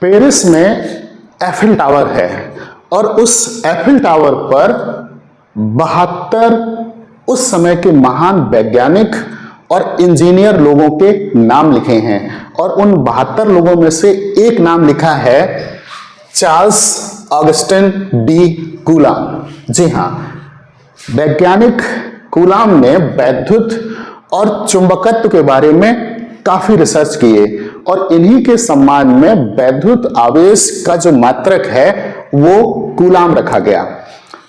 Paris में Eiffel tower है और उस एफिल टावर पर 72 उस समय के महान वैज्ञानिक और इंजीनियर लोगों के नाम लिखे हैं और उन 72 लोगों में से एक नाम लिखा है चार्ल्स ऑगस्टिन डी कूलाम। जी हाँ, वैज्ञानिक कूलाम ने वैद्युत और चुंबकत्व के बारे में काफी रिसर्च किए और इन्हीं के सम्मान में वैद्युत आवेश का जो मात्रक है वो कूलाम रखा गया।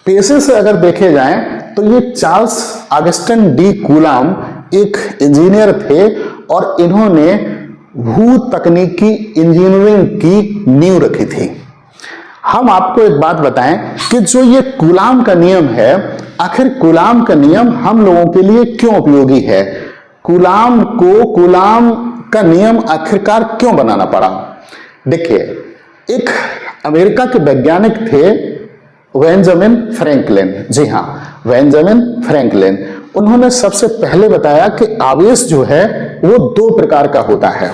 पेशे से अगर देखे जाएं तो ये चार्ल्स ऑगस्टिन डी कूलाम एक इंजीनियर थे और इन्होंने भू तकनीकी इंजीनियरिंग की नींव रखी थी। हम आपको एक बात बताएं कि जो ये कूलाम का नियम है, आखिर कूलाम का नियम हम लोगों के लिए क्यों उपयोगी है? कूलाम का नियम आखिरकार क्यों बनाना पड़ा? देखिए, एक अमेरिका के वैज्ञानिक थे बेंजामिन फ्रैंकलिन। जी हाँ, बेंजामिन फ्रैंकलिन। उन्होंने सबसे पहले बताया कि आवेश जो है वो 2 प्रकार का होता है।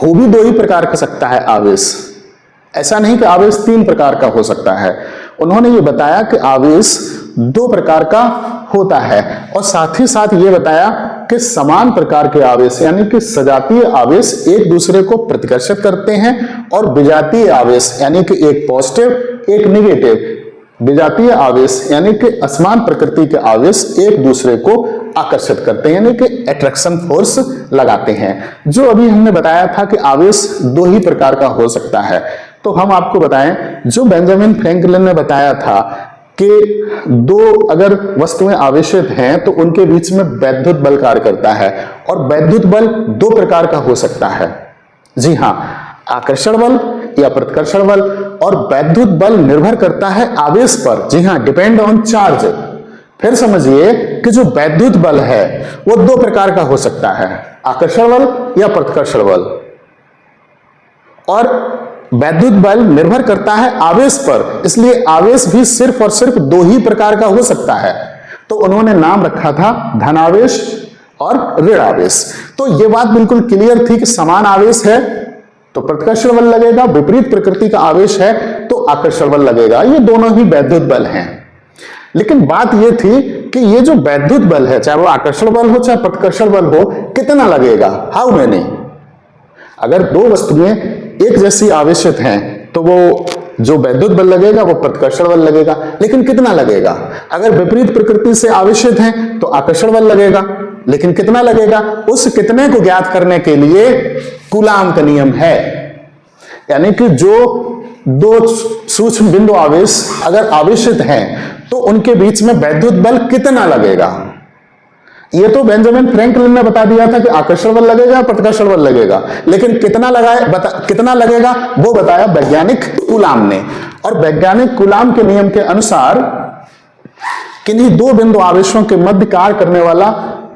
हो भी 2 ही प्रकार का सकता है आवेश, ऐसा नहीं कि आवेश 3 प्रकार का हो सकता है। उन्होंने ये बताया कि आवेश 2 प्रकार का होता है और साथ ही साथ ये बताया कि समान प्रकार के आवेश यानी कि सजातीय आवेश एक दूसरे को प्रतिकर्षित करते हैं और विजातीय आवेश यानी कि एक पॉजिटिव एक निगेटिव, विजातीय आवेश यानी कि असमान प्रकृति के आवेश एक दूसरे को आकर्षित करते हैं यानी कि अट्रैक्शन फोर्स लगाते हैं। जो अभी हमने बताया था कि आवेश 2 ही प्रकार का हो सकता है, तो हम आपको बताएं जो बेंजामिन फ्रैंकलिन ने बताया था कि 2 अगर वस्तुएं आवेशित हैं तो उनके बीच में वैद्युत बल कार्य करता है और वैद्युत बल 2 प्रकार का हो सकता है। जी हाँ, आकर्षण बल या प्रतिकर्षण बल। और वैद्युत बल निर्भर करता है आवेश पर। जी हाँ, डिपेंड ऑन चार्ज। फिर समझिए कि जो वैद्युत बल है वो 2 प्रकार का हो सकता है, आकर्षण बल या प्रतिकर्षण बल। और वैद्युत बल निर्भर करता है आवेश पर, इसलिए आवेश भी सिर्फ और सिर्फ 2 ही प्रकार का हो सकता है। तो उन्होंने नाम रखा था धनावेश और ऋण आवेश। तो यह बात बिल्कुल क्लियर थी कि समान आवेश है तो प्रतिकर्षण बल लगेगा, विपरीत प्रकृति का आवेश है तो आकर्षण बल लगेगा। ये दोनों ही वैद्युत बल हैं। लेकिन बात यह थी कि ये जो वैद्युत बल है, चाहे वो आकर्षण बल हो चाहे प्रतिकर्षण बल हो, कितना लगेगा, हाउ मेनी। अगर 2 वस्तुएं एक जैसी आवेशित हैं तो वो जो वैद्युत बल लगेगा वो प्रतिकर्षण बल लगेगा, लेकिन कितना लगेगा। अगर विपरीत प्रकृति से आवेशित हैं तो आकर्षण बल लगेगा, लेकिन कितना लगेगा। उस कितने को ज्ञात करने के लिए कूलाम का नियम है, यानी कि जो 2 सूक्ष्म बिंदु आवेश अगर आवेशित हैं तो उनके बीच में वैद्युत बल कितना लगेगा। ये तो बेंजामिन फ्रैंकलिन ने बता दिया था कि आकर्षण बल लगेगा, प्रतिकर्षण बल लगेगा, लेकिन कितना लगेगा वो बताया वैज्ञानिक कूलाम ने। और वैज्ञानिक कूलाम के नियम के अनुसार किन्हीं 2 बिंदु आवेशों के मध्य कार्य करने वाला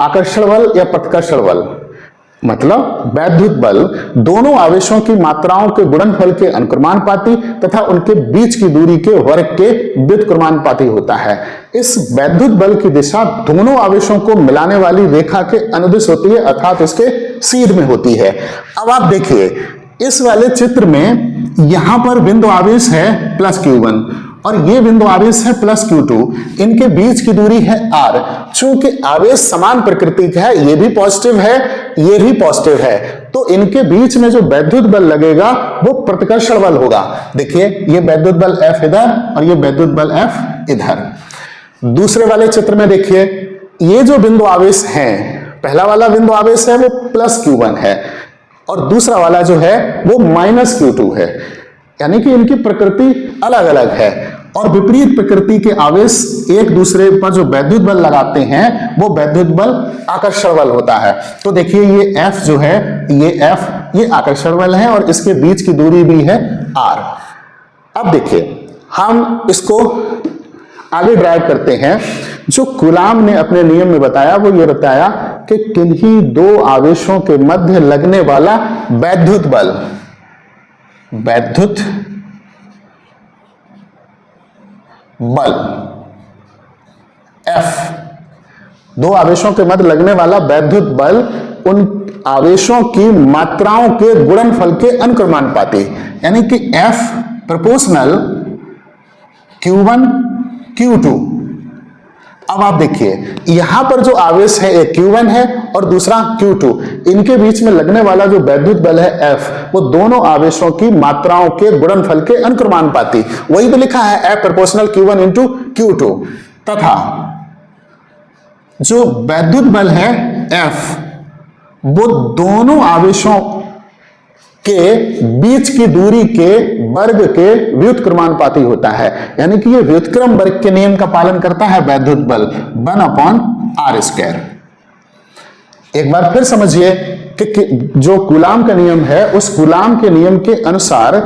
आकर्षण बल या प्रतिकर्षण बल, मतलब वैद्युत बल, दोनों आवेशों की मात्राओं के गुणनफल के अनुक्रमानुपाती तथा उनके बीच की दूरी के वर्ग के व्युत्क्रमानुपाती होता है। इस वैद्युत बल की दिशा दोनों आवेशों को मिलाने वाली रेखा के अनुदिश होती है, अर्थात इसके सीध में होती है। अब आप देखिए इस वाले चित्र में यहां पर बिंदु आवेश है +q1 और ये बिंदु आवेश है +q2। इनके बीच की दूरी है r। चूंकि आवेश समान प्रकृति का है, ये भी पॉजिटिव है ये भी पॉजिटिव है, तो इनके बीच में जो वैद्युत बल लगेगा वो प्रतिकर्षण बल होगा। देखिए ये वैद्युत बल F इधर और ये वैद्युत बल F इधर। दूसरे वाले चित्र में देखिए ये जो बिंदु आवेश है, पहला वाला बिंदु आवेश है वो +q1 है और दूसरा वाला जो है वो -q2 है, यानी कि इनकी प्रकृति अलग अलग है। और विपरीत प्रकृति के आवेश एक दूसरे पर जो वैद्युत बल लगाते हैं वो वैद्युत बल आकर्षण बल होता है। तो देखिए ये F जो है, ये F ये आकर्षण बल है और इसके बीच की दूरी भी है r। अब देखिए हम इसको आगे ड्राइव करते हैं। जो कूलाम ने अपने नियम में बताया वो ये बताया कि किन्हीं 2 आवेशों के मध्य लगने वाला वैद्युत बल, वैद्युत बल F, 2 आवेशों के मध्य लगने वाला वैद्युत बल उन आवेशों की मात्राओं के गुणनफल के अनुक्रमानुपाती, यानी कि F प्रोपोर्शनल Q1 Q2। अब आप देखिए यहां पर जो आवेश है एक Q1 है और दूसरा Q2, इनके बीच में लगने वाला जो वैद्युत बल है F, वो दोनों आवेशों की मात्राओं के गुणनफल के अनुक्रमानुपाती, वही तो लिखा है F proportional Q1 into Q2। तथा जो वैद्युत बल है F, वो दोनों आवेशों के बीच की दूरी के वर्ग के व्युत्क्रमानुपाती होता है, यानी कि ये व्युत्क्रम वर्ग के नियम का पालन करता है वैद्युत बल 1/r²। एक बार फिर समझिए कि जो कूलाम का नियम है, उस कूलाम के नियम के अनुसार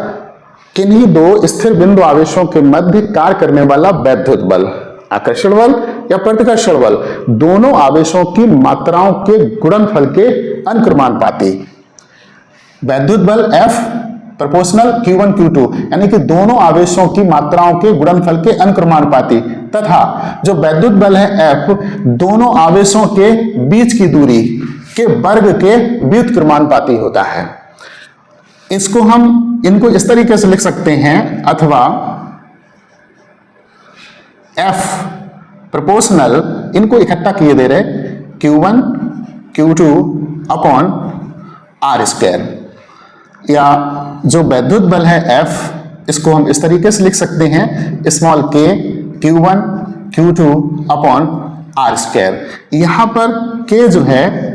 किन्हीं दो स्थिर बिंदु आवेशों के मध्य कार्य करने वाला वैद्युत बल, आकर्षण बल या प्रतिकर्षण बल, दोनों आवेशों की मात्राओं के गुणनफल के अनुक्रमानुपाती। वैद्युत बल F प्रोपोर्शनल Q1 Q2, यानी कि दोनों आवेशों की मात्राओं के गुणनफल के अनुक्रमानुपाती, तथा जो वैद्युत बल है F, दोनों आवेशों के बीच की दूरी के वर्ग के व्युत्क्रमानुपाती होता है। इनको इस तरीके से लिख सकते हैं, अथवा F प्रोपोर्शनल, इनको इकट्ठा किए दे रहे Q1 Q2 अपॉन r², या जो वैद्युत बल है F, इसको हम इस तरीके से लिख सकते हैं small k Q1 Q2 upon r²। यहां पर k जो है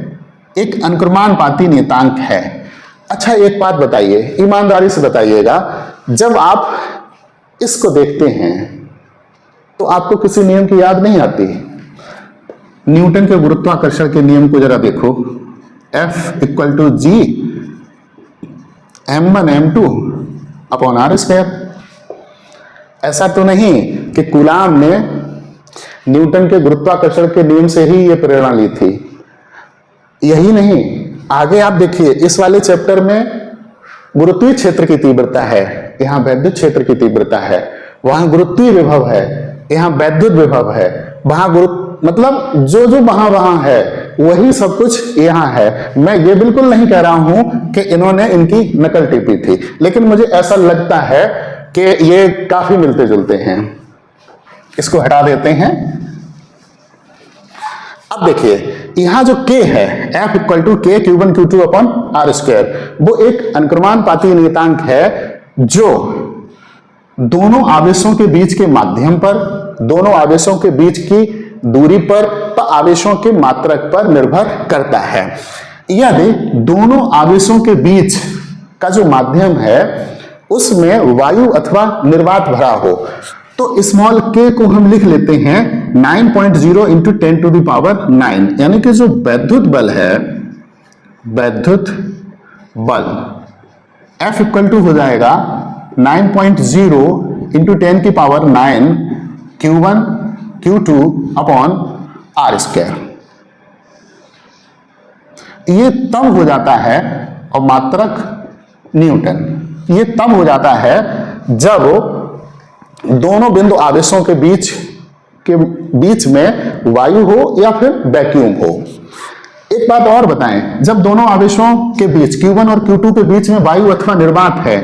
एक अनुक्रमानुपाती नियतांक है। अच्छा एक बात बताइए, ईमानदारी से बताइएगा, जब आप इसको देखते हैं तो आपको किसी नियम की याद नहीं आती? न्यूटन के गुरुत्वाकर्षण के नियम को जरा देखो, F = G m1 m2 upon r²। ऐसा तो नहीं कि कूलाम ने न्यूटन के गुरुत्वाकर्षण के नियम से ही यह प्रेरणा ली थी। यही नहीं, आगे आप देखिए इस वाले चैप्टर में गुरुत्वीय क्षेत्र की तीव्रता है, यहां वैद्युत क्षेत्र की तीव्रता है, वहां गुरुत्वीय विभव है, यहां वैद्युत विभव है, वहां मतलब जो वहां है वही सब कुछ यहां है। मैं ये बिल्कुल नहीं कह रहा हूं कि इन्होंने इनकी नकल टिपी थी, लेकिन मुझे ऐसा लगता है कि ये काफी मिलते जुलते हैं। इसको हटा देते हैं। अब देखिए यहां जो k है F = K Q1 Q2 upon r², वो एक अनुक्रमानुपाती नियतांक है जो दोनों आवेशों के बीच के माध्यम पर, दोनों आवेशों के बीच की दूरी पर आवेशों के मात्रक पर निर्भर करता है। यदि दोनों आवेशों के बीच का जो माध्यम है उसमें वायु अथवा निर्वात भरा हो, तो स्मॉल k को हम लिख लेते हैं 9.0 × 10⁹, यानी कि जो वैद्युत बल है, वैद्युत बल F = हो जाएगा 9.0 × 10⁹ Q1 Q2 अपॉन r²। ये तब हो जाता है, और मात्रक न्यूटन, ये तब हो जाता है जब दोनों बिंदु आवेशों के बीच में वायु हो या फिर वैक्यूम हो। एक बात और बताएं, जब दोनों आवेशों के बीच Q1 और Q2 के बीच में वायु अथवा निर्वात है,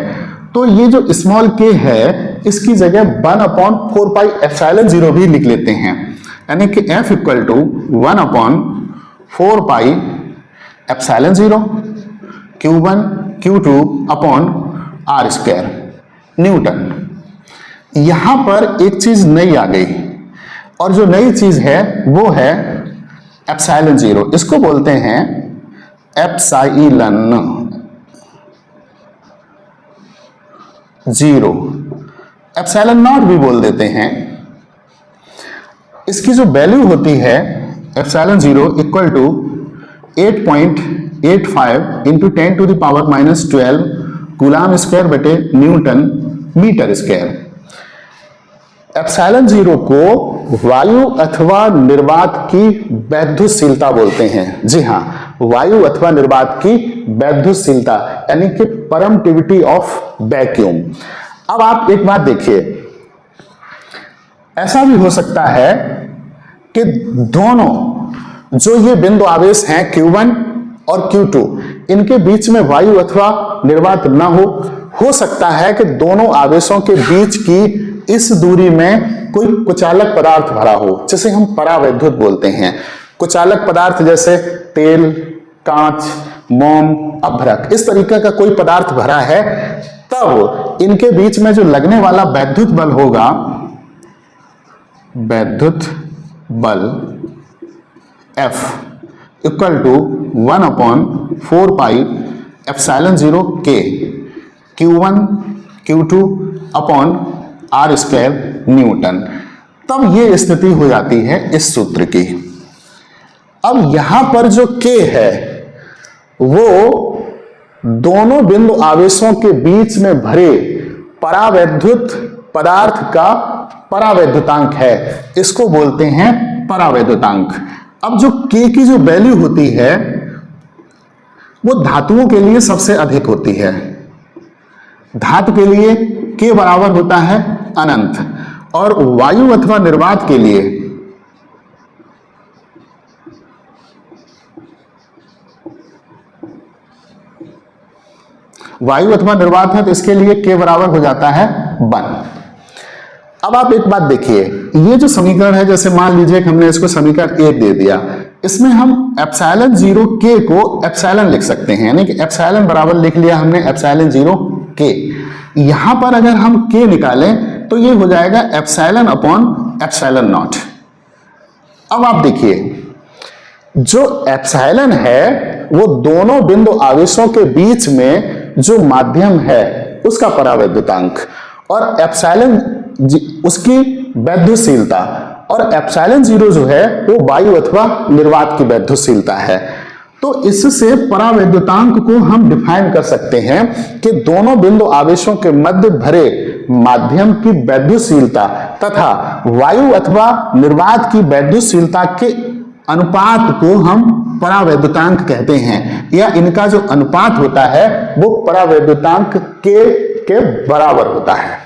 तो ये जो स्मॉल k है इसकी जगह 1/4πε0 भी लिख लेते हैं, यानी कि F = 1/4πε0 Q1 Q2 upon r², Newton. यहां पर एक चीज नई आ गई, और जो नई चीज है वो है ε0। इसको बोलते हैं एप्साइलन 0, ε0 भी बोल देते हैं। इसकी जो वैल्यू होती है ε0 = 8.85 × 10⁻⁻12 कूलाम² बटे न्यूटन मीटर स्क्वायर। ε0 को वायु अथवा निर्वात की वैद्युतशीलता बोलते हैं। जी हां, वायु अथवा निर्वात की वैद्युतशीलता, यानी कि परमिटिविटी ऑफ वैक्यूम। अब आप एक बात देखिए, ऐसा भी हो सकता है कि दोनों जो ये बिंदु आवेश हैं Q1 और Q2 इनके बीच में वायु अथवा निर्वात न हो सकता है कि दोनों आवेशों के बीच की इस दूरी में कोई कुचालक पदार्थ भरा हो, जिसे हम परावैद्युत बोलते हैं। कुचालक पदार्थ जैसे तेल, कांच, मोम, अभ्रक, इस तरीके का कोई पदार्थ भरा है, तब इनके बीच में जो लगने वाला वैद्युत बल होगा, वैद्युत बल F equal to 1/4 pi epsilon 0 K Q1 Q2 upon R square newton. तब ये स्थिति हो जाती है इस सूत्र की। अब यहां पर जो K है वो दोनों बिंदु आवेशों के बीच में भरे परावैद्युत पदार्थ का परावैद्युतांक है, इसको बोलते हैं परावैद्युतांक। अब जो K की जो वैल्यू होती है वो धातुओं के लिए सबसे अधिक होती है। धातु के लिए K बराबर होता है अनंत, और वायु अथवा निर्वात के लिए है तो इसके लिए K बराबर हो जाता है 1। अब आप एक बात देखिए, ये जो समीकरण है, जैसे मान लीजिए कि हमने इसको समीकरण 1 दे दिया, इसमें हम एप्सिलॉन 0 K को एप्सिलॉन लिख सकते हैं, यानी कि एप्सिलॉन बराबर लिख लिया हमने एप्सिलॉन 0 K। यहां पर अगर हम K निकालें तो ये हो जाएगा एप्सिलॉन अपॉन एप्सिलॉन नॉट। अब आप देखिए, जो एप्सिलॉन है वो दोनों बिंदु आवेशों के बीच में जो माध्यम है उसका परावैद्युतांक, और एप्सिलॉन उसकी वैद्युतशीलता, और एप्सिलॉन 0 जो है वो वायु अथवा निर्वात की वैद्युतशीलता है। तो इससे परावैद्युतांक को हम डिफाइन कर सकते हैं कि दोनों बिंदु आवेशों के मध्य भरे माध्यम की वैद्युतशीलता तथा वायु अथवा निर्वात की वैद्युतशीलता के अनुपात को हम परावैद्युतांक कहते हैं, या इनका जो अनुपात होता है वो परावैद्युतांक के बराबर होता है।